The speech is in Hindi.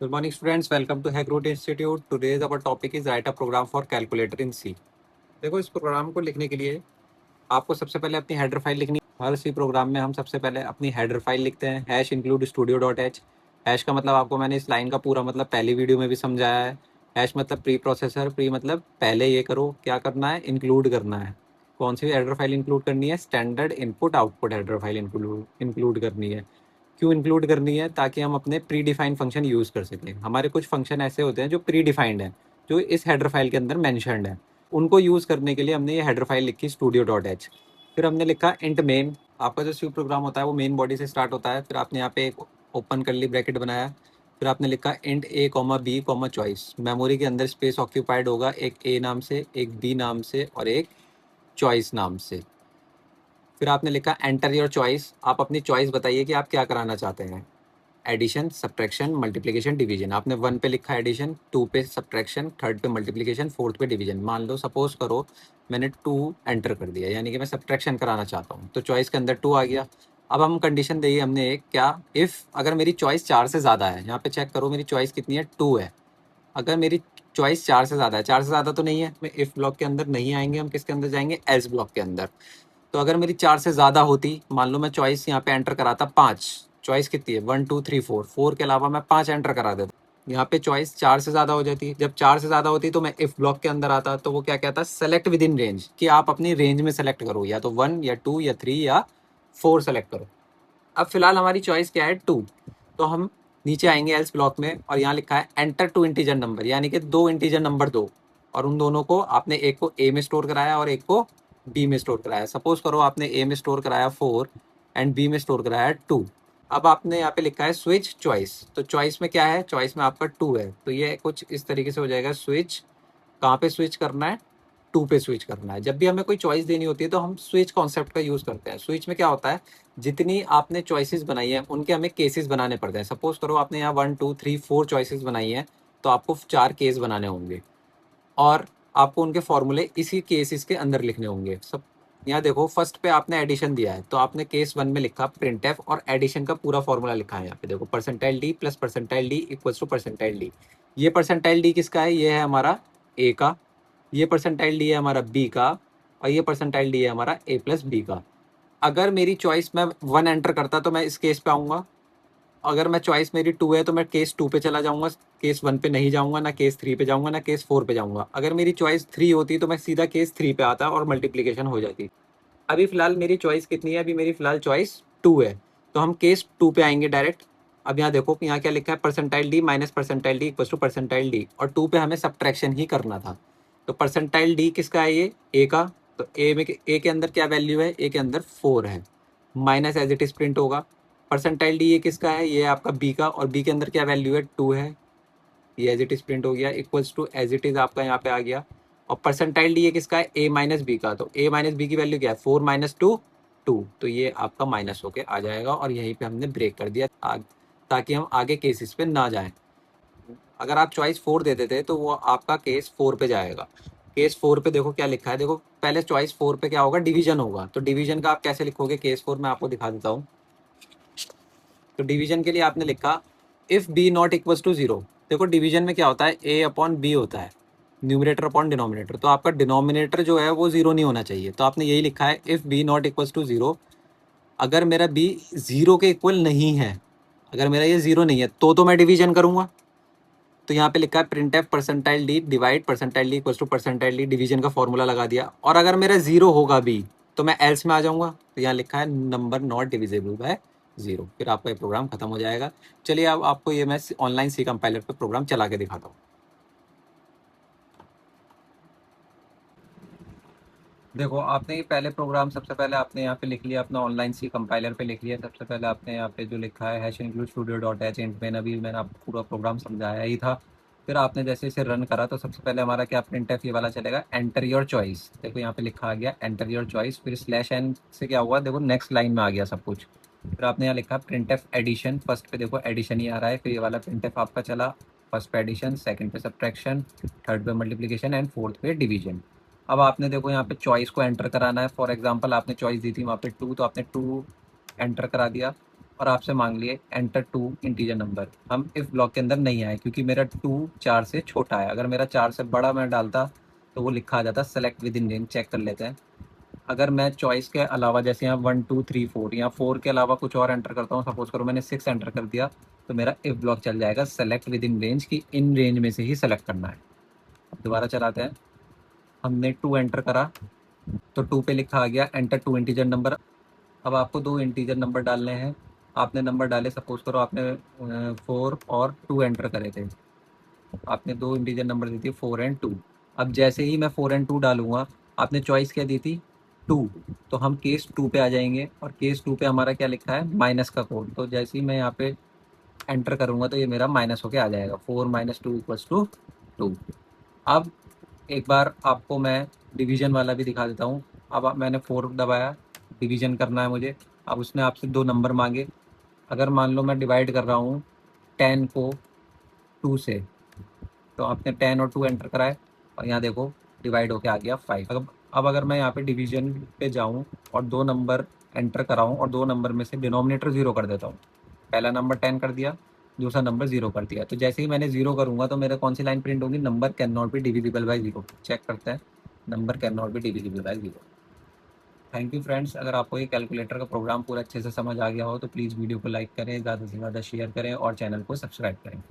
Good morning, students. Welcome to Hackroot Institute. Today's our topic is write a program for calculator in C. देखो, इस प्रोग्राम को लिखने के लिए आपको सबसे पहले अपनी हेडर फाइल लिखनी है। हर सी प्रोग्राम में हम सबसे पहले अपनी हेडर फाइल लिखते हैं। Hash include studio dot H. Hash का मतलब आपको मैंने इस लाइन का पूरा मतलब पहली वीडियो में भी समझाया है। हैश मतलब प्री प्रोसेसर, प्री मतलब पहले ये करो, क्या करना है, इंक्लूड करना है। कौन सी हेडर फाइल इंक्लूड करनी है? Standard input output header file include करनी है। क्यों इंक्लूड करनी है? ताकि हम अपने प्री डिफाइंड फंक्शन यूज़ कर सकें। हमारे कुछ फंक्शन ऐसे होते हैं जो प्री डिफाइंड हैं, जो इस हेडर फाइल के अंदर मैंशनड है। उनको यूज़ करने के लिए हमने ये हेडर फाइल लिखी स्टूडियो डॉट एच। फिर हमने लिखा इंट मेन। आपका जो सी प्रोग्राम होता है वो मेन बॉडी से स्टार्ट होता है। फिर आपने यहाँ पे एक ओपन करली ब्रैकेट बनाया। फिर आपने लिखा int a comma b comma choice. Memory के अंदर स्पेस ऑक्यूपाइड होगा एक ए नाम से, एक बी नाम से और एक चॉइस नाम से। फिर आपने लिखा एंटर योर चॉइस। आप अपनी चॉइस बताइए कि आप क्या कराना चाहते हैं। Addition, subtraction, multiplication, division. आपने 1 पे लिखा एडिशन, 2 पे सब्ट्रैक्शन, 3rd पे मल्टीप्लिकेशन, 4th पे डिवीजन। मान लो सपोज करो मैंने 2 एंटर कर दिया, यानी कि मैं सब्ट्रैक्शन कराना चाहता हूँ, तो चॉइस के अंदर 2 आ गया। अब हम कंडीशन दी हमने एक, क्या, इफ़ अगर मेरी चॉइस 4 से ज़्यादा है। यहाँ पे चेक करो मेरी चॉइस कितनी है, 2 है। अगर मेरी चॉइस 4 से ज़्यादा है, 4 से ज़्यादा तो नहीं है, मैं इफ़ ब्लॉक के अंदर नहीं आएंगे, हम किसके अंदर जाएंगे, एल्स ब्लॉक के अंदर। तो अगर मेरी 4 से ज़्यादा होती, मान लो मैं चॉइस यहाँ पे एंटर कराता 5। चॉइस कितनी है, 1 2 3 4, 4 के अलावा मैं 5 एंटर करा देता। यहाँ पे चॉइस 4 से ज़्यादा हो जाती। जब 4 से ज़्यादा होती तो मैं इफ़ ब्लॉक के अंदर आता, तो वो क्या कहता है, सेलेक्ट विद इन रेंज, कि आप अपनी रेंज में सेलेक्ट करो, या तो 1 या 2 या 3 या 4 सेलेक्ट करो। अब फिलहाल हमारी चॉइस क्या है, 2। तो हम नीचे आएंगे एल्स ब्लॉक में, और यहाँ लिखा है एंटर 2 इंटीजर नंबर, यानी कि 2 इंटीजर नंबर दो, और उन दोनों को आपने एक को ए में स्टोर कराया और एक को बी में स्टोर कराया। सपोज करो आपने ए में स्टोर कराया 4 एंड बी में स्टोर कराया 2। अब आपने यहाँ पे लिखा है स्विच चॉइस। तो चॉइस में क्या है, चॉइस में आपका 2 है, तो ये कुछ इस तरीके से हो जाएगा। स्विच, कहाँ पे स्विच करना है, 2 पे स्विच करना है। जब भी हमें कोई चॉइस देनी होती है तो हम स्विच कॉन्सेप्ट का यूज़ करते हैं। स्विच में क्या होता है, जितनी आपने चॉइसेस बनाई है उनके हमें केसेस बनाने पड़ते हैं। सपोज करो आपने यहाँ 1 2 3 4 चॉइसेस बनाई हैं, तो आपको 4 केस बनाने होंगे, और आपको उनके फॉर्मूले इसी केसेस के अंदर लिखने होंगे। सब यहाँ देखो, फर्स्ट पे आपने एडिशन दिया है, तो आपने केस 1 में लिखा प्रिंट एफ, और एडिशन का पूरा फॉर्मूला लिखा है। यहाँ पे देखो, percentile D plus percentile D equals to percentile D. ये परसेंटाइल डी किसका है, ये है हमारा ए का। ये परसेंटाइल डी है हमारा बी का, और ये परसेंटाइल डी है हमारा ए प्लस बी का। अगर मेरी चॉइस में 1 एंटर करता तो मैं इस केस पे आऊँगा। अगर मैं चॉइस मेरी 2 है तो मैं केस 2 पे चला जाऊँगा, केस 1 पे नहीं जाऊँगा, ना केस 3 पे जाऊँगा, ना केस 4 पे जाऊँगा। अगर मेरी चॉइस 3 होती तो मैं सीधा केस 3 पे आता और मल्टीप्लिकेशन हो जाती। अभी फ़िलहाल मेरी चॉइस कितनी है, अभी मेरी फ़िलहाल चॉइस 2 है, तो हम केस 2 पे आएँगे डायरेक्ट। अब यहाँ देखो, यहाँ क्या लिखा है, percentile D minus percentile D equals to percentile D, और 2 पे हमें सब्ट्रैक्शन ही करना था। तो परसेंटाइल डी किसका है, ये ए का। तो ए के अंदर क्या वैल्यू है, ए के अंदर 4 है, minus as it is print होगा। परसेंटाइल डी ये किसका है, ये आपका बी का, और बी के अंदर क्या वैल्यू है, 2 है, ये एज इट इज प्रिंट हो गया, equals to as it is आपका यहाँ पे आ गया। और परसेंटाइल डी ये किसका है, ए माइनस बी का। तो ए माइनस बी की वैल्यू क्या है, 4 माइनस 2 2, तो ये आपका माइनस होके आ जाएगा, और यहीं पे हमने ब्रेक कर दिया ताकि हम आगे केसेस पे ना जाएं। अगर आप चॉइस 4 दे देते तो वो आपका केस 4 पे जाएगा। केस 4 पे देखो क्या लिखा है, देखो पहले चॉइस 4 पे क्या होगा, डिवीजन होगा। तो डिवीजन का आप कैसे लिखोगे केस 4 में, आपको दिखा देता हूँ। तो डिवीजन के लिए आपने लिखा if B not equals to 0। देखो डिवीजन में क्या होता है, ए अपॉन बी होता है, न्यूमरेटर अपॉन डिनोमिनेटर। तो आपका डिनोमिनेटर जो है वो 0 नहीं होना चाहिए। तो आपने यही लिखा है if B not equals to 0। अगर मेरा बी 0 के इक्वल नहीं है, अगर मेरा ये 0 नहीं है तो मैं डिवीजन करूंगा। तो यहाँ पे लिखा है print F percentile D divide percentile D equals to percentile D, division का फॉर्मूला लगा दिया। और अगर मेरा 0 होगा बी, तो मैं एल्स में आ जाऊंगा। तो यहाँ लिखा है नंबर नॉट डिविजिबल बाय 0, फिर आपका ये प्रोग्राम खत्म हो जाएगा। चलिए अब आपको ये मैं ऑनलाइन सी कंपाइलर पे प्रोग्राम चला के दिखाता हूँ। देखो, आपने ये पहले प्रोग्राम सबसे पहले आपने यहाँ पे लिख लिया, अपना ऑनलाइन सी कंपाइलर पे लिख लिया। सबसे पहले आपने यहाँ पे जो लिखा है hash include studio dot H int में, अभी मैंने आपको पूरा प्रोग्राम समझाया ही था। फिर आपने जैसे इसे रन करा तो सबसे पहले हमारा क्या प्रिंट एफ ये वाला चलेगा, एंटर योर चॉइस। देखो यहाँ पे लिखा आ गया एंटर योर चॉइस। फिर स्लैश एन से क्या हुआ, देखो नेक्स्ट लाइन में आ गया सब कुछ। फिर आपने यहाँ लिखा प्रिंट एफ एडिशन। फर्स्ट पे देखो एडिशन ही आ रहा है, फिर ये वाला प्रिंट एफ आपका चला। फर्स्ट पे एडिशन, सेकंड पे सब्ट्रैक्शन, थर्ड पे मल्टीप्लिकेशन एंड फोर्थ पे डिवीजन। अब आपने देखो यहाँ पे चॉइस को एंटर कराना है। फॉर एग्जांपल आपने चॉइस दी थी वहाँ पे 2, तो आपने 2 एंटर करा दिया। और आपसे मांग लिए एंटर टू इंटीजर नंबर। हम इफ ब्लॉक के अंदर नहीं आए क्योंकि मेरा 2 4 से छोटा है। अगर मेरा 4 से बड़ा मैं डालता तो वो लिखा आ जाता select within range. Check कर लेते हैं। अगर मैं चॉइस के अलावा जैसे यहाँ 1 2 3 4 या 4 के अलावा कुछ और एंटर करता हूँ, सपोज करो मैंने 6 एंटर कर दिया, तो मेरा इफ ब्लॉक चल जाएगा सेलेक्ट विद इन रेंज की इन रेंज में से ही सेलेक्ट करना है। दोबारा चलाते हैं। हमने 2 एंटर करा तो 2 पे लिखा आ गया एंटर टू इंटीजर नंबर। अब आपको 2 इंटीजर नंबर डालने हैं। आपने नंबर डाले, सपोज करो आपने 4 और 2 एंटर करे थे। आपने 2 इंटीजर नंबर दी थी 4 एंड 2। अब जैसे ही मैं 4 एंड 2 डालूंगा, आपने चॉइस क्या दी थी 2, तो हम केस 2 पे आ जाएंगे और केस 2 पे हमारा क्या लिखा है माइनस का कोड। तो जैसे ही मैं यहाँ पे एंटर करूँगा तो ये मेरा माइनस होके आ जाएगा 4 माइनस 2 इक्वल्स टू 2। अब एक बार आपको मैं डिवीजन वाला भी दिखा देता हूँ। अब मैंने 4 दबाया, डिवीजन करना है मुझे। अब उसने आपसे 2 नंबर मांगे। अगर मान लो मैं डिवाइड कर रहा हूँ 10 को 2 से, तो आपने 10 और 2 एंटर कराए और यहाँ देखो डिवाइड होके आ गया 5। अब अगर मैं यहाँ पे डिवीजन पे जाऊँ और 2 नंबर एंटर कराऊँ और 2 नंबर में से डिनोमिनेटर 0 कर देता हूँ। पहला नंबर 10 कर दिया, दूसरा नंबर 0 कर दिया। तो जैसे ही मैंने 0 करूँगा तो मेरे कौन सी लाइन प्रिंट होगी, number cannot be divisible by 0। Check करते हैं, number cannot be divisible by 0। Thank you friends. अगर आपको ये कैलकुलेटर का प्रोग्राम पूरा अच्छे से समझ आ गया हो तो प्लीज़ वीडियो को लाइक करें, ज़्यादा से ज़्यादा शेयर करें और चैनल को सब्सक्राइब करें।